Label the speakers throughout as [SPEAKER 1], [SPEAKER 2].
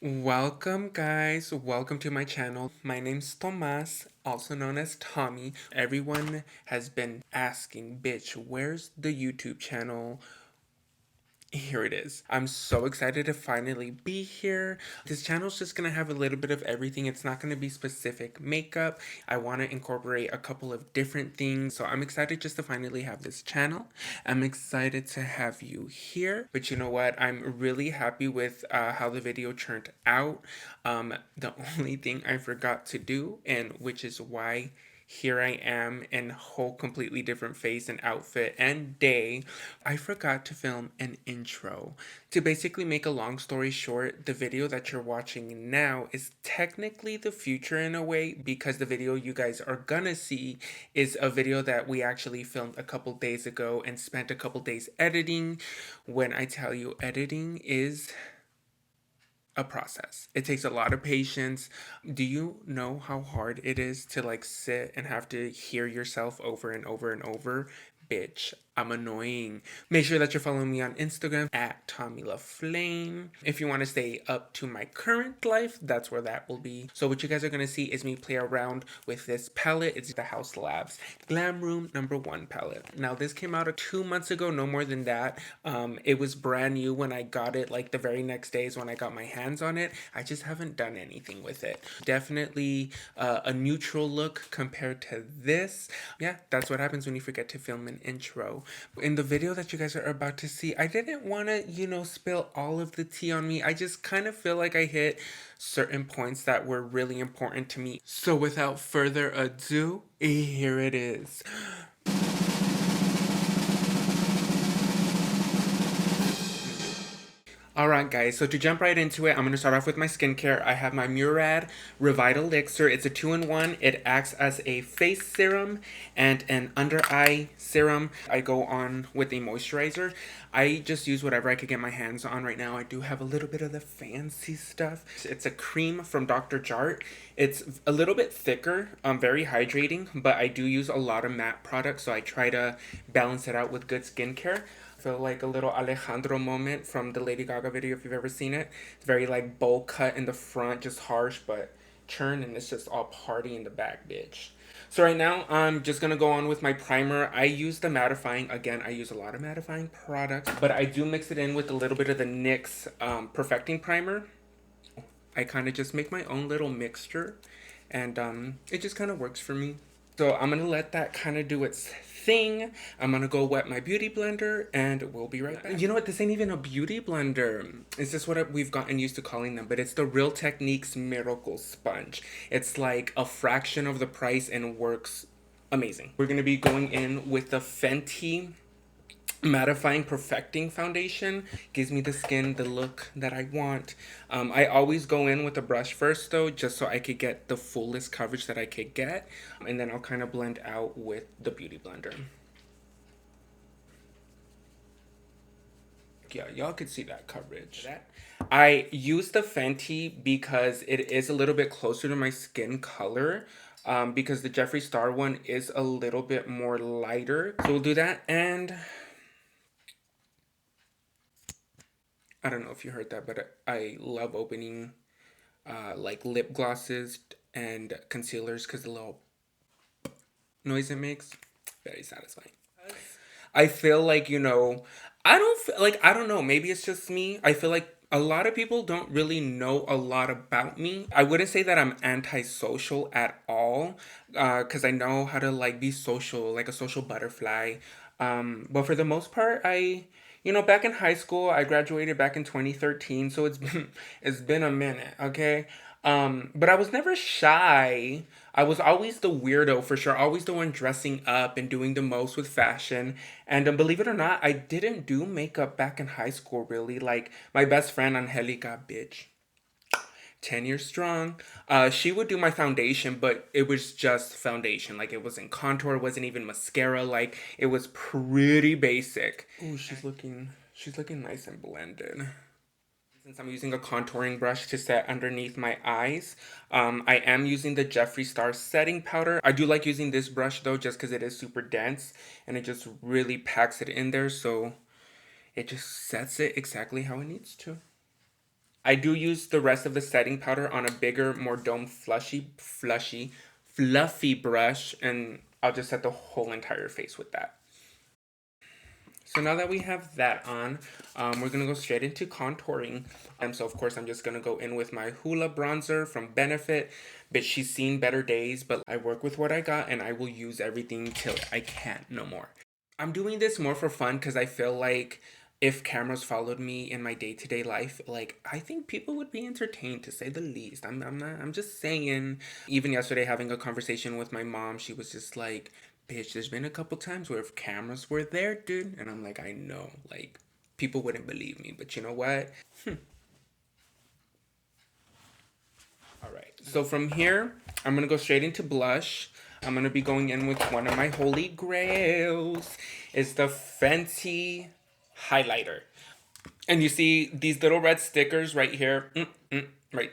[SPEAKER 1] Welcome, guys. Welcome to my channel. My name's Tomas, also known as Tommy. Everyone has been asking, bitch, where's the YouTube channel? Here it is. I'm so excited to finally be here. This channel's just gonna have a little bit of everything. It's not gonna be specific makeup. I want to incorporate a couple of different things. So I'm excited just to finally have this channel. I'm excited to have you here. But you know what? I'm really happy with how the video turned out. The only thing I forgot to do, and which is why here I am in a whole completely different face and outfit and day. I forgot to film an intro. To basically make a long story short, the video that you're watching now is technically the future in a way because the video you guys are gonna see is a video that we actually filmed a couple days ago and spent a couple days editing. When I tell you editing is a process. It takes a lot of patience. Do you know how hard it is to like sit and have to hear yourself over and over and over? Bitch, I'm annoying. Make sure that you're following me on Instagram at Tommy LaFlame. If you want to stay up to my current life, that's where that will be. So what you guys are going to see is me play around with this palette. It's the Haus Labs Glam Room No. 1 palette. Now this came out 2 months ago, no more than that. It was brand new when I got it, like the very next days when I got my hands on it. I just haven't done anything with it. Definitely a neutral look compared to this. Yeah, that's what happens when you forget to film an intro. In the video that you guys are about to see, I didn't want to, spill all of the tea on me. I just kind of feel like I hit certain points that were really important to me. So without further ado, here it is. Alright guys, so to jump right into it, I'm going to start off with my skincare. I have my Murad Revital Elixir. It's a 2-in-1. It acts as a face serum and an under eye serum. I go on with a moisturizer. I just use whatever I could get my hands on right now. I do have a little bit of the fancy stuff. It's a cream from Dr. Jart. It's a little bit thicker, very hydrating, but I do use a lot of matte products, so I try to balance it out with good skincare. Feel like a little Alejandro moment from the Lady Gaga video if you've ever seen it. It's very like bowl cut in the front, just harsh, but churn, and it's just all party in the back, bitch. So right now, I'm just gonna go on with my primer. I use the mattifying. Again, I use a lot of mattifying products, but I do mix it in with a little bit of the NYX Perfecting Primer. I kind of just make my own little mixture, and it just kind of works for me. So I'm gonna let that kind of do its thing. I'm gonna go wet my beauty blender and we'll be right back. You know what? This ain't even a beauty blender. It's just what we've gotten used to calling them, but it's the Real Techniques Miracle Sponge. It's like a fraction of the price and works amazing. We're gonna be going in with the Fenty Mattifying Perfecting Foundation. Gives me the skin, the look that I want. I always go in with a brush first though, just so I could get the fullest coverage that I could get. And then I'll kind of blend out with the Beauty Blender. Yeah, y'all could see that coverage. I use the Fenty because it is a little bit closer to my skin color. Because the Jeffree Star one is a little bit more lighter. So we'll do that, and I don't know if you heard that, but I love opening like lip glosses and concealers because the little noise it makes, very satisfying. I feel like, I don't feel like, I don't know, maybe it's just me. I feel like a lot of people don't really know a lot about me. I wouldn't say that I'm antisocial at all, because I know how to like be social, like a social butterfly. But for the most part, back in high school, I graduated back in 2013, so it's been a minute, okay? But I was never shy. I was always the weirdo for sure, always the one dressing up and doing the most with fashion. And believe it or not, I didn't do makeup back in high school really. Like my best friend Angelica, bitch, 10 years strong. She would do my foundation, but it was just foundation. Like it wasn't contour, it wasn't even mascara. Like it was pretty basic. Oh, she's looking nice and blended. Since I'm using a contouring brush to set underneath my eyes, I am using the Jeffree Star setting powder. I do like using this brush though, just because it is super dense and it just really packs it in there, so it just sets it exactly how it needs to. I do use the rest of the setting powder on a bigger, more dome fluffy brush, and I'll just set the whole entire face with that. So now that we have that on, we're gonna go straight into contouring. So of course I'm just gonna go in with my Hoola bronzer from Benefit. But she's seen better days, but I work with what I got and I will use everything till I can't no more. I'm doing this more for fun because I feel like if cameras followed me in my day-to-day life, like I think people would be entertained to say the least. I'm not, I'm just saying. Even yesterday having a conversation with my mom, she was just like, bitch, there's been a couple times where if cameras were there, dude, and I'm like, I know, like people wouldn't believe me, but you know what? All right. So from here, I'm going to go straight into blush. I'm going to be going in with one of my holy grails. It's the Fenty highlighter. And you see these little red stickers right here. Right.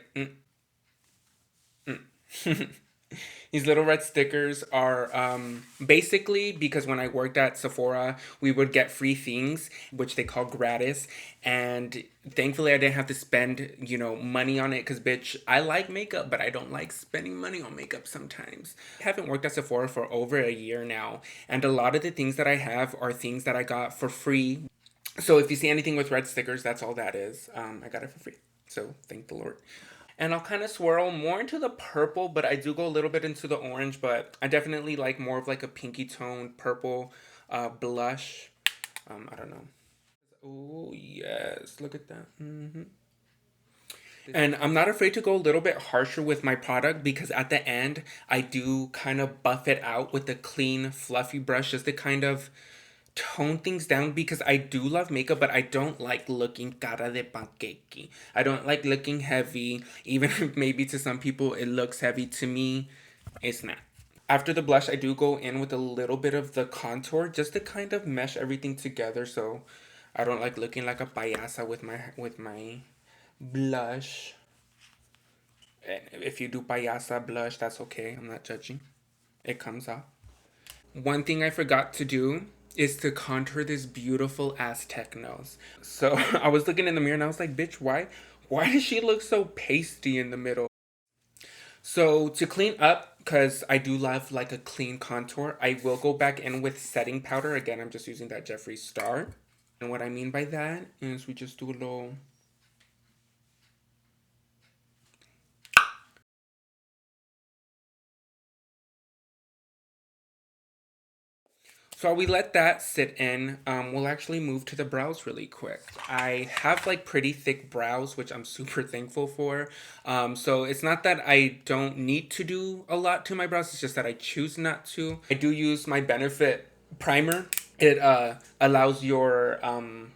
[SPEAKER 1] These little red stickers are basically because when I worked at Sephora, we would get free things, which they call gratis. And thankfully, I didn't have to spend, money on it because, bitch, I like makeup, but I don't like spending money on makeup sometimes. I haven't worked at Sephora for over a year now. And a lot of the things that I have are things that I got for free. So if you see anything with red stickers, that's all that is. I got it for free. So thank the Lord. And I'll kind of swirl more into the purple, but I do go a little bit into the orange, but I definitely like more of like a pinky toned purple blush. I don't know. Oh, yes. Look at that. And I'm not afraid to go a little bit harsher with my product because at the end, I do kind of buff it out with a clean, fluffy brush just to kind of tone things down because I do love makeup, but I don't like looking cara de panqueque. I don't like looking heavy. Even if maybe to some people it looks heavy, to me, it's not. After the blush, I do go in with a little bit of the contour just to kind of mesh everything together so I don't like looking like a payasa with my blush. And if you do payasa blush, that's okay. I'm not judging. It comes off. One thing I forgot to do is to contour this beautiful Aztec nose. So I was looking in the mirror and I was like, bitch, why does she look so pasty in the middle? So to clean up, because I do love like a clean contour, I will go back in with setting powder. Again, I'm just using that Jeffree Star. And what I mean by that is we just do a little. So while we let that sit in, we'll actually move to the brows really quick. I have like pretty thick brows, which I'm super thankful for. So it's not that I don't need to do a lot to my brows, it's just that I choose not to. I do use my Benefit primer. It allows your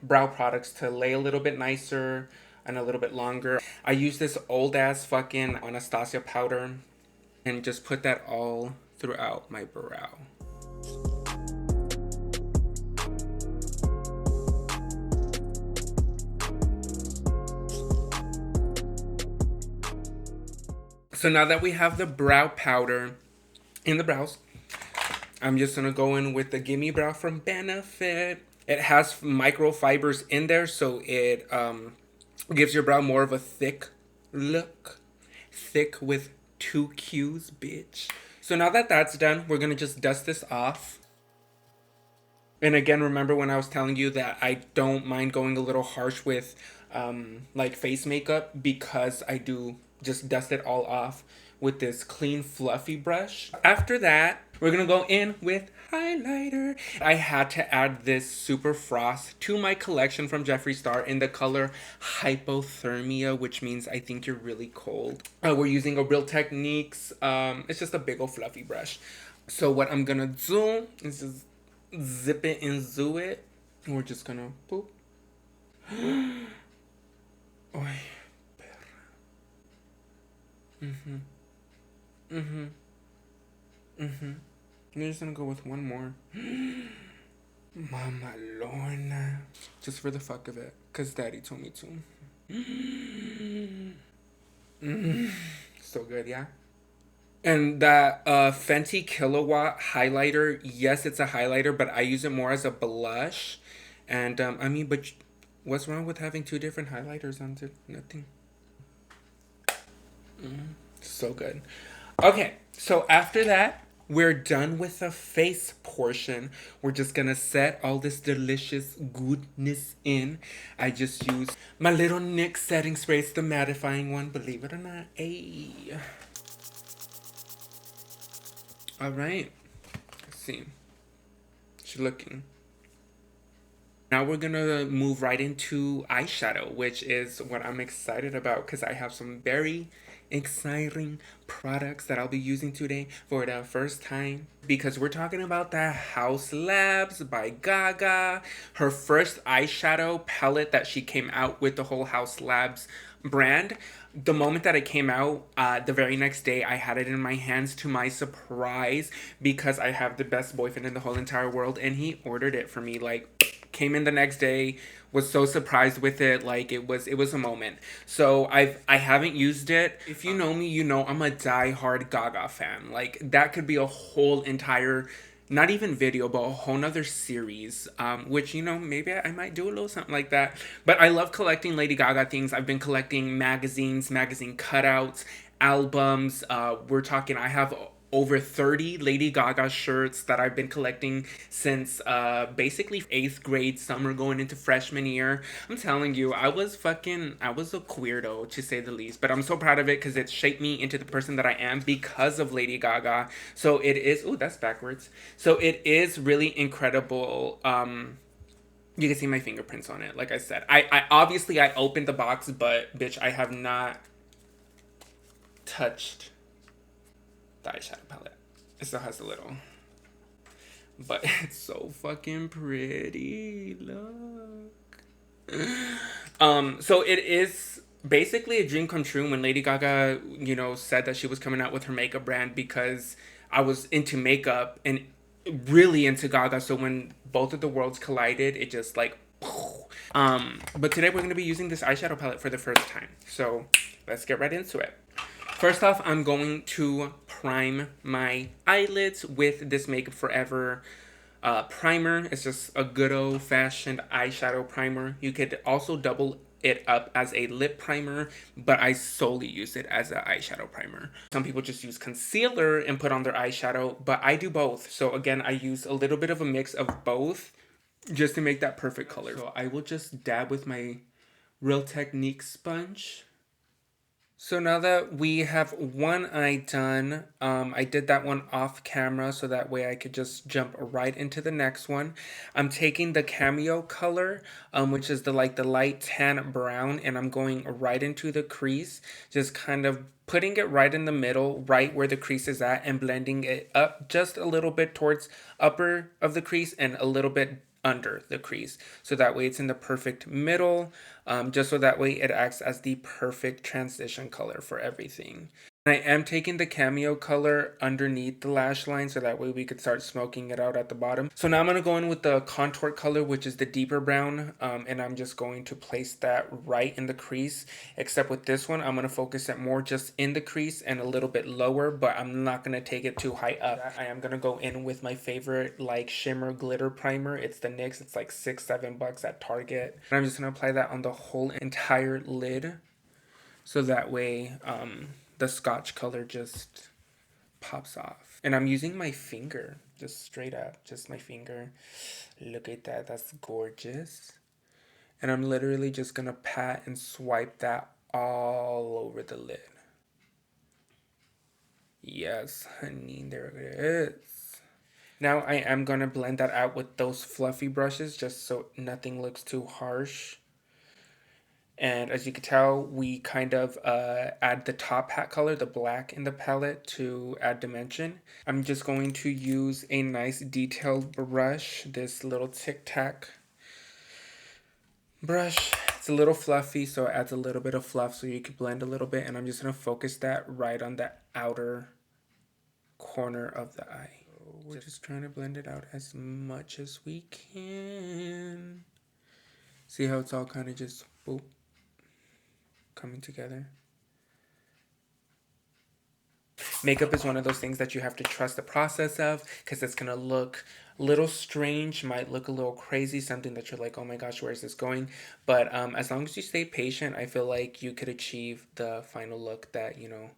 [SPEAKER 1] brow products to lay a little bit nicer and a little bit longer. I use this old ass fucking Anastasia powder and just put that all throughout my brow. So now that we have the brow powder in the brows, I'm just going to go in with the Gimme Brow from Benefit. It has microfibers in there, so it gives your brow more of a thick look. Thick with two Q's, bitch. So now that that's done, we're going to just dust this off. And again, remember when I was telling you that I don't mind going a little harsh with like face makeup because I do just dust it all off with this clean fluffy brush. After that, we're gonna go in with highlighter. I had to add this Super Frost to my collection from Jeffree Star in the color Hypothermia, which means I think you're really cold. We're using a Real Techniques. It's just a big old fluffy brush. So what I'm gonna do is just zip it and zoo it. We're just gonna boop. Oy, perra. I'm just gonna go with one more. Mama Lorna. Just for the fuck of it. Because daddy told me to. So good, yeah? And that Fenty Kilowatt highlighter, yes, it's a highlighter, but I use it more as a blush. And I mean, but what's wrong with having two different highlighters on it? Nothing. So good. Okay, so after that, we're done with the face portion. We're just gonna set all this delicious goodness in. I just use my little NYX setting spray. It's the mattifying one, believe it or not. Ayy. Alright. Let's see. She's looking. Now we're gonna move right into eyeshadow, which is what I'm excited about because I have some very exciting products that I'll be using today for the first time. Because we're talking about the Haus Labs by Gaga, her first eyeshadow palette that she came out with the whole Haus Labs brand. The moment that it came out, the very next day, I had it in my hands to my surprise because I have the best boyfriend in the whole entire world and he ordered it for me. Like, came in the next day, was so surprised with it. Like, it was a moment. So I haven't used it. If you know me, you know I'm a die-hard Gaga fan. Like, that could be a whole entire, not even video, but a whole nother series, which, you know, maybe I might do a little something like that. But I love collecting Lady Gaga things. I've been collecting magazines, magazine cutouts, albums. We're talking, I have over 30 Lady Gaga shirts that I've been collecting since basically 8th grade summer going into freshman year. I'm telling you, I was a queerdo to say the least, but I'm so proud of it because it shaped me into the person that I am because of Lady Gaga. So it is, oh, that's backwards. So it is really incredible. You can see my fingerprints on it. Like I said, I obviously I opened the box, but bitch, I have not touched the eyeshadow palette. It still has a little, but it's so fucking pretty. Look. So it is basically a dream come true when Lady Gaga, you know, said that she was coming out with her makeup brand because I was into makeup and really into Gaga. So when both of the worlds collided, it just like. But today we're gonna be using this eyeshadow palette for the first time. So let's get right into it. First off, I'm going to prime my eyelids with this Makeup Forever primer. It's just a good old-fashioned eyeshadow primer. You could also double it up as a lip primer, but I solely use it as an eyeshadow primer. Some people just use concealer and put on their eyeshadow, but I do both. So again, I use a little bit of a mix of both just to make that perfect color. So I will just dab with my Real Technique sponge. So now that we have one eye done, I did that one off camera so that way I could just jump right into the next one. I'm taking the Cameo color, which is the light tan brown, and I'm going right into the crease, just kind of putting it right in the middle, right where the crease is at, and blending it up just a little bit towards upper of the crease and a little bit under the crease, so that way it's in the perfect middle, just so that way it acts as the perfect transition color for everything. I am taking the Cameo color underneath the lash line so that way we could start smoking it out at the bottom. So now I'm going to go in with the contour color, which is the deeper brown, and I'm just going to place that right in the crease. Except with this one, I'm going to focus it more just in the crease and a little bit lower, but I'm not going to take it too high up. I am going to go in with my favorite like shimmer glitter primer. It's the NYX. It's like $6-7 at Target. And I'm just going to apply that on the whole entire lid so that way the Scotch color just pops off. And I'm using my finger, just straight up, just my finger. Look at that, that's gorgeous. And I'm literally just gonna pat and swipe that all over the lid. Yes, honey, there it is. Now I am gonna blend that out with those fluffy brushes just so nothing looks too harsh. And as you can tell, we kind of add the top hat color, the black in the palette to add dimension. I'm just going to use a nice detailed brush, this little Tic Tac brush. It's a little fluffy, so it adds a little bit of fluff so you can blend a little bit. And I'm just going to focus that right on the outer corner of the eye. So we're just trying to blend it out as much as we can. See how it's all kind of just boop, coming together. Makeup is one of those things that you have to trust the process of, because it's going to look a little strange, might look a little crazy, something that you're like, oh my gosh, where is this going? But as long as you stay patient, I feel like you could achieve the final look that, you know,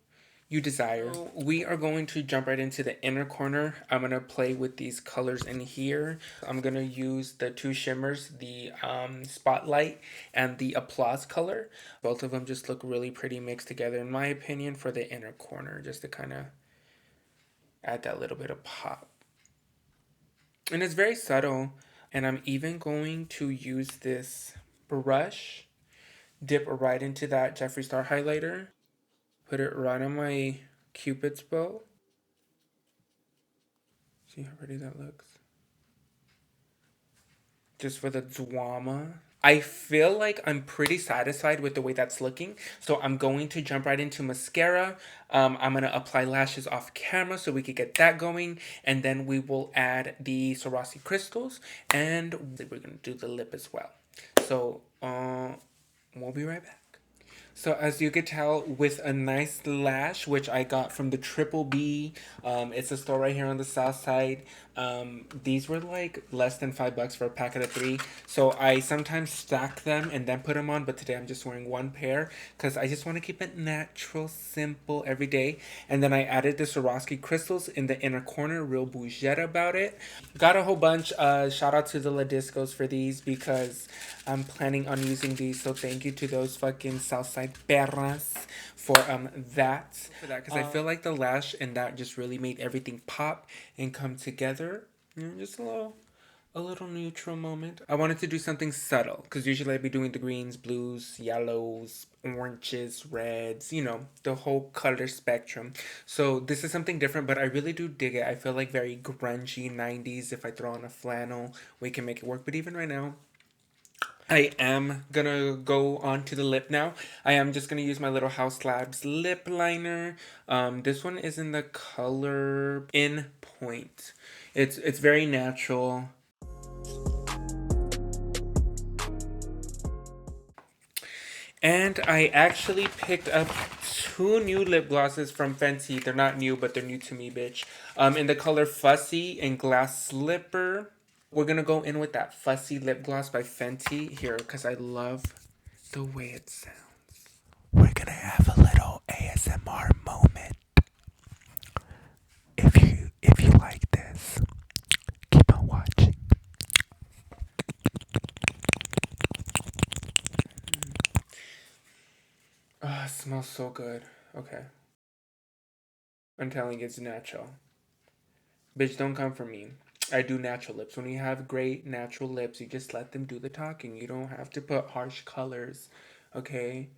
[SPEAKER 1] you desire. So we are going to jump right into the inner corner. I'm going to play with these colors in here. I'm going to use the two shimmers, the Spotlight and the Applause color. Both of them just look really pretty mixed together, in my opinion, for the inner corner, just to kind of add that little bit of pop. And it's very subtle. And I'm even going to use this brush, dip right into that Jeffree Star highlighter, put it right on my Cupid's bow. See how pretty that looks? Just for the drama. I feel like I'm pretty satisfied with the way that's looking. So I'm going to jump right into mascara. I'm going to apply lashes off camera so we could get that going. And then we will add the Swarovski crystals. And we're going to do the lip as well. So we'll be right back. So as you could tell, with a nice lash, which I got from the Triple B, it's a store right here on the south side. These were like less than $5 for a packet of 3. So I sometimes stack them and then put them on, but today I'm just wearing one pair because I just want to keep it natural, simple, every day. And then I added the Swarovski crystals in the inner corner, real bougie about it. Got a whole bunch. Shout out to the La Discos for these because I'm planning on using these. So thank you to those fucking Southside perras for that. Because I feel like the lash and that just really made everything pop and come together. You know, just a little neutral moment. I wanted to do something subtle because usually I'd be doing the greens, blues, yellows, oranges, reds, you know, the whole color spectrum. So this is something different, but I really do dig it. I feel like very grungy 90s. If I throw on a flannel, we can make it work. But even right now, I am gonna go on to the lip now. I am just gonna use my little Haus Labs lip liner. This one is in the color In Point. It's very natural. And I actually picked up 2 new lip glosses from Fenty. They're not new, but they're new to me, bitch. In the color Fussy and Glass Slipper. We're gonna go in with that Fussy lip gloss by Fenty here because I love the way it sounds. We're gonna have a little ASMR moment. If you like this, keep on watching. Oh, it smells so good. Okay. I'm telling you, it's natural. Bitch, don't come for me. I do natural lips. When you have great natural lips, you just let them do the talking. You don't have to put harsh colors, okay?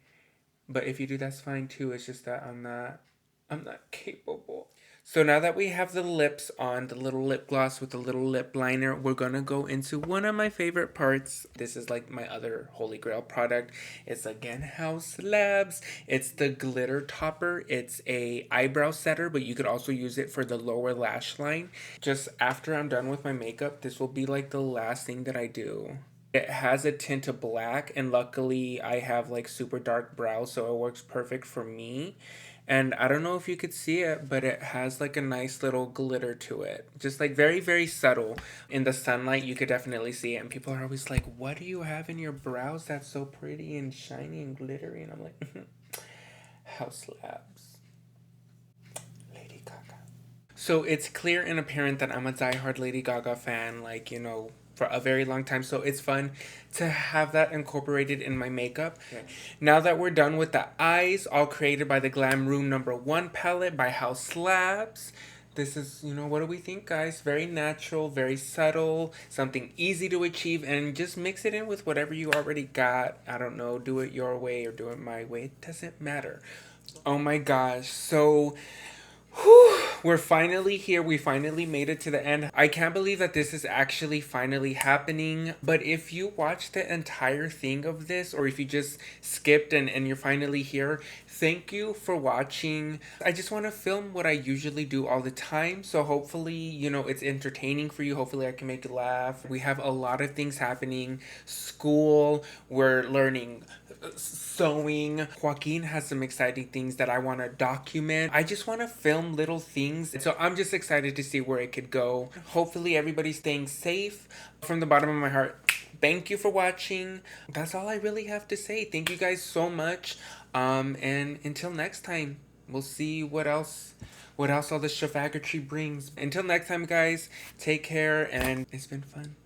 [SPEAKER 1] But if you do, that's fine too. It's just that I'm not capable. So now that we have the lips on, the little lip gloss with the little lip liner, we're gonna go into one of my favorite parts. This is like my other holy grail product. It's again Haus Labs. It's the glitter topper. It's a eyebrow setter, but you could also use it for the lower lash line. Just after I'm done with my makeup, this will be like the last thing that I do. It has a tint of black, and luckily I have like super dark brows, so it works perfect for me. And I don't know if you could see it, but it has like a nice little glitter to it. Just like very, very subtle. In the sunlight, you could definitely see it. And people are always like, what do you have in your brows that's so pretty and shiny and glittery? And I'm like, Haus Labs. Lady Gaga. So it's clear and apparent that I'm a diehard Lady Gaga fan, like, you know, for a very long time. So it's fun to have that incorporated in my makeup. Okay. Now that we're done with the eyes, all created by the Glam Room No. 1 palette by Haus Labs. This is, you know, what do we think, guys? Very natural, very subtle, something easy to achieve, and just mix it in with whatever you already got. I don't know, do it your way or do it my way. It doesn't matter. Oh my gosh. So whew, we're finally here. We finally made it to the end. I can't believe that this is actually finally happening. But if you watched the entire thing of this, or if you just skipped and you're finally here, thank you for watching. I just want to film what I usually do all the time. So hopefully, you know, it's entertaining for you. Hopefully I can make you laugh. We have a lot of things happening. School, we're learning sewing. Joaquin has some exciting things that I want to document. I just want to film little things. So I'm just excited to see where it could go. Hopefully everybody's staying safe. From the bottom of my heart, thank you for watching. That's all I really have to say. Thank you guys so much. And until next time, we'll see what else all this chefagotry brings. Until next time, guys, take care, and it's been fun.